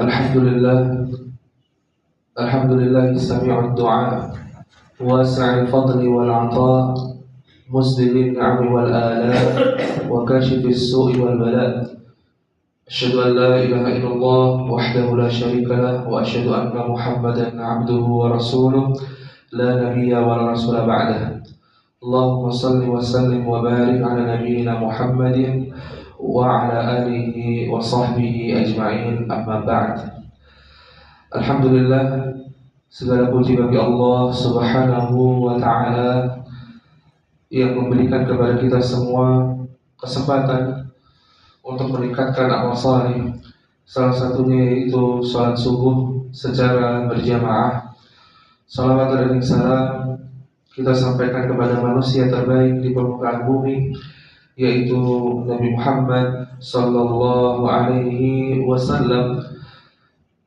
Alhamdulillah, Alhamdulillah sami'ud du'a, wasi'il fadli wal 'ata, musdilin ni'ami wal ala, wa kashifis su'i wal bala. Asyhadu an la ilaha illallah wahdahu la syarika lah, wa asyhadu anna Muhammadan 'abduhu wa rasuluh, la nabiyya wa la rasula ba'dah. Allahumma salli wa sallim wa barik ala nabiyyina Muhammadin wa ala alihi wa sahbihi ajma'in, amma ba'd. Alhamdulillah, segala puji bagi Allah Subhanahu wa ta'ala yang memberikan kepada kita semua kesempatan untuk meningkatkan amal saleh. Salah satunya yaitu salat subuh secara berjamaah. Salawat dan salam kita sampaikan kepada manusia terbaik di permukaan bumi, yaitu Nabi Muhammad sallallahu alaihi wasallam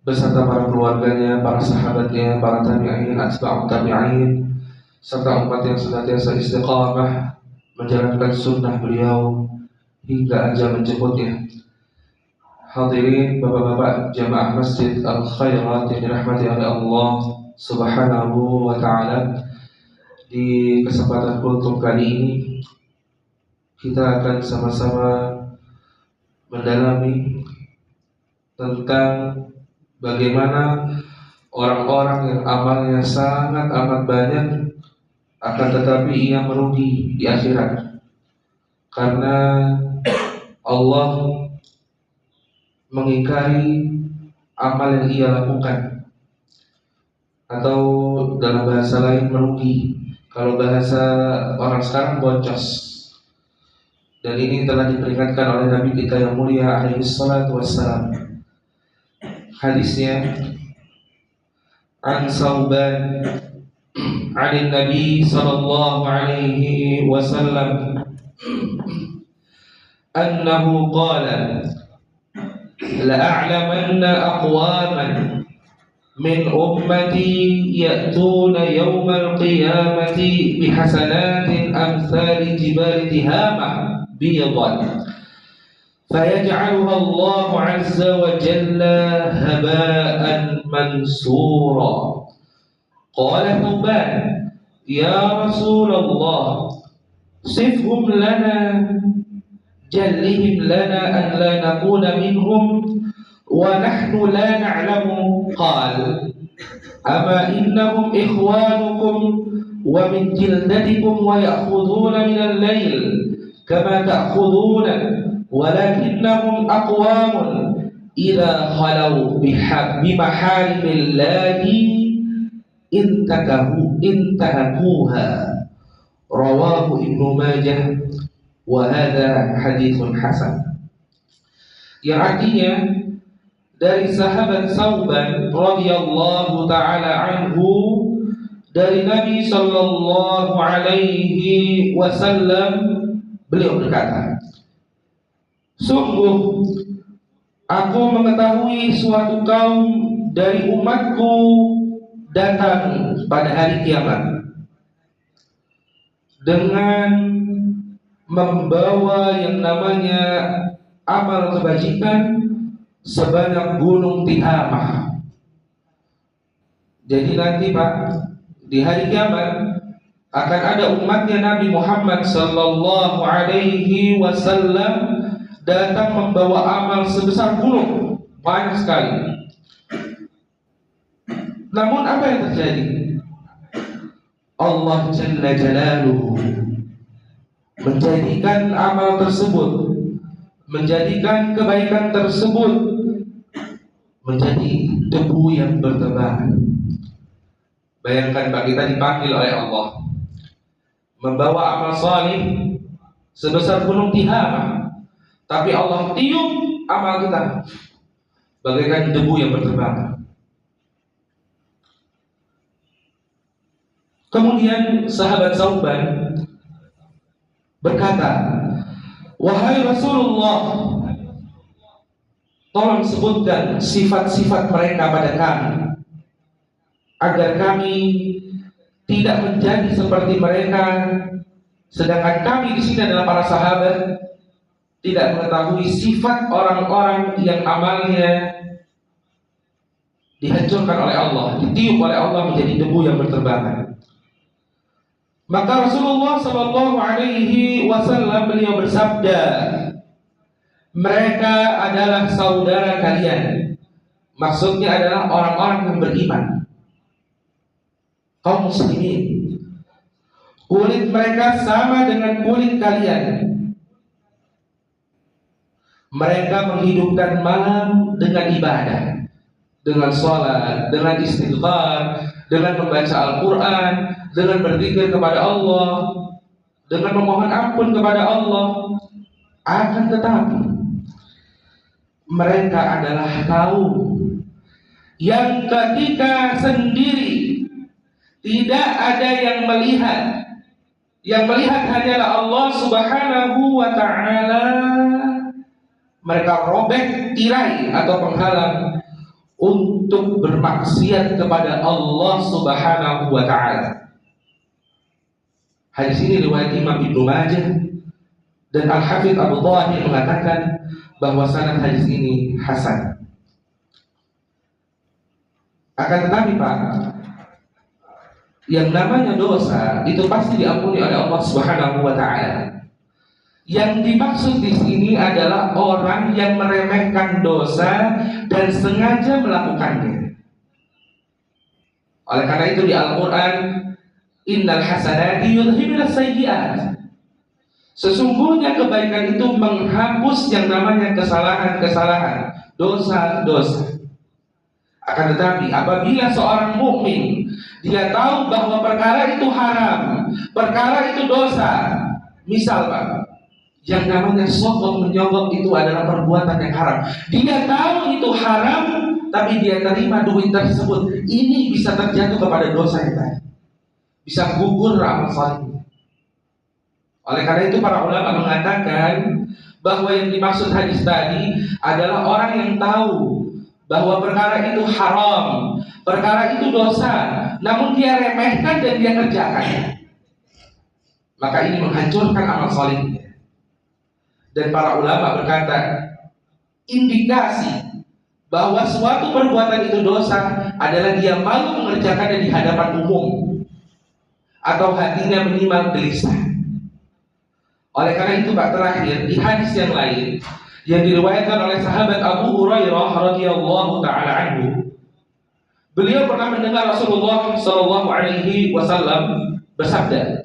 beserta para keluarganya, para sahabatnya, para tabi'in, atba'ut tabi'in, serta umat yang senantiasa istiqamah menjalankan sunnah beliau hingga ajal menjemputnya. Hadirin bapak-bapak jamaah Masjid Al-Khairat yang dirahmati oleh Allah Subhanahu wa ta'ala, di kesempatan kultum kali ini kita akan sama-sama mendalami tentang bagaimana orang-orang yang amalnya sangat amat banyak akan tetapi ia merugi di akhirat, karena Allah mengingkari amal yang ia lakukan, atau dalam bahasa lain merugi. Kalau bahasa orang sekarang boncos. Dan ini telah diperingatkan oleh Nabi kita yang mulia alaihi salatu wassalam. Hadisnya an Sauban an Nabi sallallahu alaihi wasallam annahu qala la a'lamanna aqwaman min ummati ya'tuna yawmal qiyamati bihasanatin amthali jibali tihama biyadan فيجعلها الله عز وجل هباء منثورا. قال ثوبان يا رسول الله صفهم لنا جلهم لنا أن لا نكون منهم ونحن لا نعلم. قال أما إنهم إخوانكم ومن جلدتكم ويأخذون من الليل كما تأخذون ولكنهم أقوام إذا خلوا بمحارم الله انتهكوها. رواه ابن ماجه وهذا حديث حسن. Yang artinya dari sahabat Sauban radhiyallahu taala anhu dari Nabi sallallahu alaihi wasallam, beliau berkata, sungguh aku mengetahui suatu kaum dari umatku datang pada hari kiamat dengan membawa yang namanya amal kebajikan sebanyak gunung Tihamah. Jadi nanti Pak, di hari kiamat akan ada umatnya Nabi Muhammad sallallahu alaihi wasallam datang membawa amal sebesar gunung, banyak sekali. Namun apa yang terjadi? Allah Jalla Jalaluhu menjadikan amal tersebut, menjadikan kebaikan tersebut menjadi debu yang bertebaran. Bayangkan Pak, kita dipanggil oleh Allah membawa amal salih sebesar gunung Tihamah, tapi Allah tiup amal kita bagaikan debu yang berterbangan. Kemudian sahabat Sauban berkata, wahai Rasulullah, tolong sebutkan sifat-sifat mereka pada kami, agar kami tidak menjadi seperti mereka, sedangkan kami di sini adalah para sahabat tidak mengetahui sifat orang-orang yang amalnya dihancurkan oleh Allah, ditiup oleh Allah menjadi debu yang berterbangan. Maka Rasulullah Shallallahu Alaihi Wasallam beliau bersabda, mereka adalah saudara kalian. Maksudnya adalah orang-orang yang beriman, kaum muslimin. Kulit mereka sama dengan kulit kalian. Mereka menghidupkan malam dengan ibadah, dengan sholat, dengan istighfar, dengan membaca Al-Quran, dengan berzikir kepada Allah, dengan memohon ampun kepada Allah. Akan tetapi mereka adalah kaum yang ketika sendiri tidak ada yang melihat. Yang melihat hanyalah Allah Subhanahu wa ta'ala. Mereka robek tirai atau penghalang untuk bermaksiat kepada Allah Subhanahu wa ta'ala. Hadis ini riwayat Imam Ibnu Majah, dan Al-Hafidz Abu Thahir mengatakan bahwa sanad hadis ini hasan. Akan tetapi Pak, yang namanya dosa itu pasti diampuni oleh Allah Subhanahu wa ta'ala. Yang dimaksud di sini adalah orang yang meremehkan dosa dan sengaja melakukannya. Oleh karena itu di Al-Quran, innal hasanati yudhibunas sayyi'at. Sesungguhnya kebaikan itu menghapus yang namanya kesalahan-kesalahan, dosa-dosa. Akan tetapi apabila seorang mukmin dia tahu bahwa perkara itu haram, perkara itu dosa, misal Pak, yang namanya sogok menyogok itu adalah perbuatan yang haram. Dia tahu itu haram, tapi dia terima duit tersebut. Ini bisa terjatuh kepada dosa yang tadi, bisa gugur amal saleh. Oleh karena itu para ulama mengatakan bahwa yang dimaksud hadis tadi adalah orang yang tahu bahwa perkara itu haram, perkara itu dosa, namun dia remehkan dan dia kerjakan. Maka ini menghancurkan amal salehnya. Dan para ulama berkata, indikasi bahwa suatu perbuatan itu dosa adalah dia malu mengerjakannya di hadapan umum, atau hatinya minimal gelisah. Oleh karena itu Pak, terakhir di hadis yang lain yang diriwayatkan oleh sahabat Abu Hurairah radhiyallahu taala anhu, beliau pernah mendengar Rasulullah sallallahu alaihi wasallam bersabda,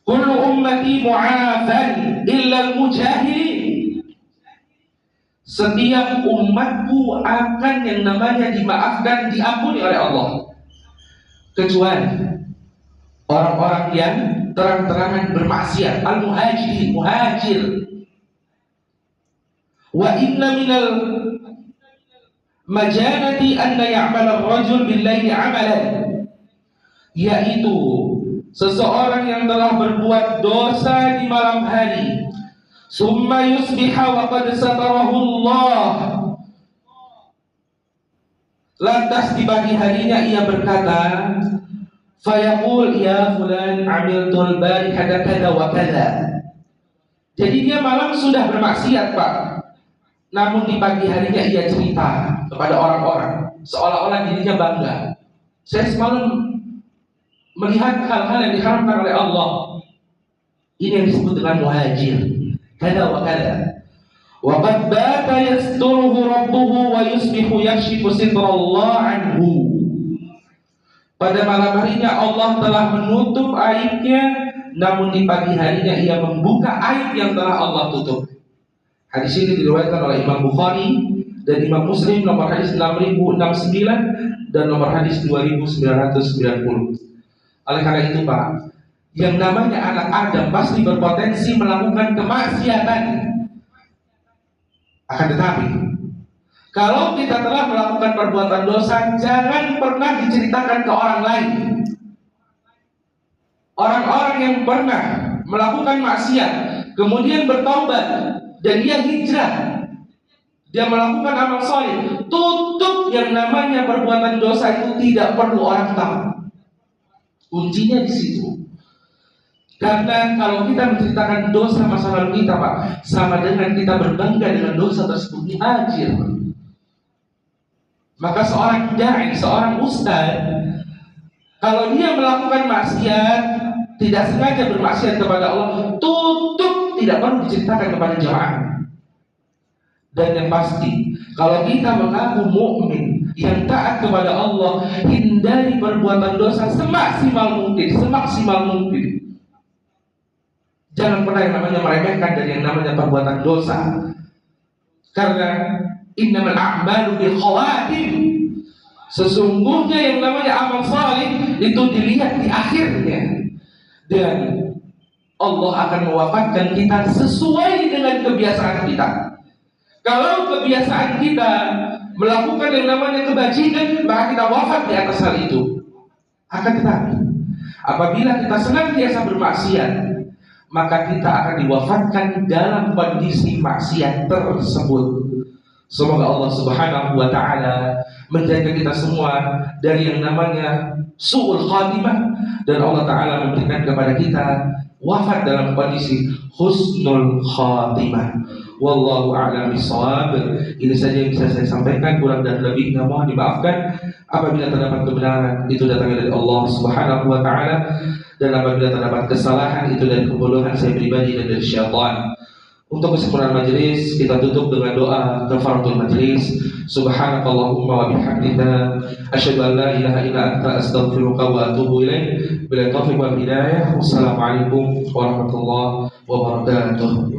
kullu ummati mu'afan illa al-mujahirin. Setiap umatku akan yang namanya dimaafkan, diampuni oleh Allah, kecuali orang-orang yang terang-terangan bermaksiat, al-muhajirin, muhajir. Wa inna minal majanati anna ya'mal ar-rajul bil-laili 'amalan, yaitu seseorang yang telah berbuat dosa di malam hari, summa yusbiha wa qad satarahu Allah, lantas di pagi harinya ia berkata, fayaqul ya fulan amiltul barihata kada wa kada. Jadi dia malam sudah bermaksiat Pak, namun di pagi harinya ia cerita kepada orang-orang seolah-olah dirinya bangga, saya semalam melihat hal-hal yang diharamkan oleh Allah. Ini yang disebut dengan muhajir, kada wa kada. Wa qad bata yasturuhu rabbuhu wa yusbihu yakshifu sitrallah anhu. Pada malam harinya Allah telah menutup aibnya, namun di pagi harinya ia membuka aib yang telah Allah tutup. Hadis ini diriwayatkan oleh Imam Bukhari dan Imam Muslim, nomor hadis 6069 dan nomor hadis 2990. Oleh karena itu Pak, yang namanya anak Adam pasti berpotensi melakukan kemaksiatan. Akan tetapi kalau kita telah melakukan perbuatan dosa, jangan pernah diceritakan ke orang lain. Orang-orang yang pernah melakukan maksiat kemudian bertaubat dan dia hijrah, dia melakukan amal saleh, tutup yang namanya perbuatan dosa itu, tidak perlu orang tahu. Kuncinya di situ. Karena kalau kita menceritakan dosa masa lalu kita Pak, sama dengan kita berbangga dengan dosa tersebut. Hajir. Maka seorang dai, seorang ustaz, kalau dia melakukan maksiat, tidak sengaja bermaksiat kepada Allah, tutup, tidak perlu diceritakan kepada jamaah. Dan yang pasti, kalau kita mengaku mukmin yang taat kepada Allah, hindari perbuatan dosa semaksimal mungkin, semaksimal mungkin. Jangan pernah yang namanya meremehkan dari yang namanya perbuatan dosa. Karena innamal a'malu bil khawatim. Sesungguhnya yang namanya amal saleh itu dilihat di akhirnya. Dan Allah akan mewafatkan kita sesuai dengan kebiasaan kita. Kalau kebiasaan kita melakukan yang namanya kebajikan, maka kita wafat di atas hal itu. Akan tetapi, apabila kita senantiasa bermaksiat, maka kita akan diwafatkan dalam kondisi maksiat tersebut. Semoga Allah Subhanahu wa Ta'ala menjaga kita semua dari yang namanya su'ul khatimah, dan Allah Ta'ala memberikan kepada kita wafat dalam kondisi husnul khatimah. Wallahu a'lam bishawab. Ini saja yang bisa saya sampaikan, kurang dan lebihnya mohon dimaafkan. Apabila terdapat kebenaran, itu datangnya dari Allah Subhanahu wa Ta'ala, dan apabila terdapat kesalahan, itu dari kebodohan saya pribadi dan dari syaitan. Untuk kesempurnaan majelis, kita tutup dengan doa kafaratul majelis. Subhanakallahumma wa bihamdika, asyhadu an la ilaha illa anta, astaghfiruka wa atubu ilaik. Bila taufiq wal hidayah. Wassalamualaikum warahmatullahi wabarakatuh.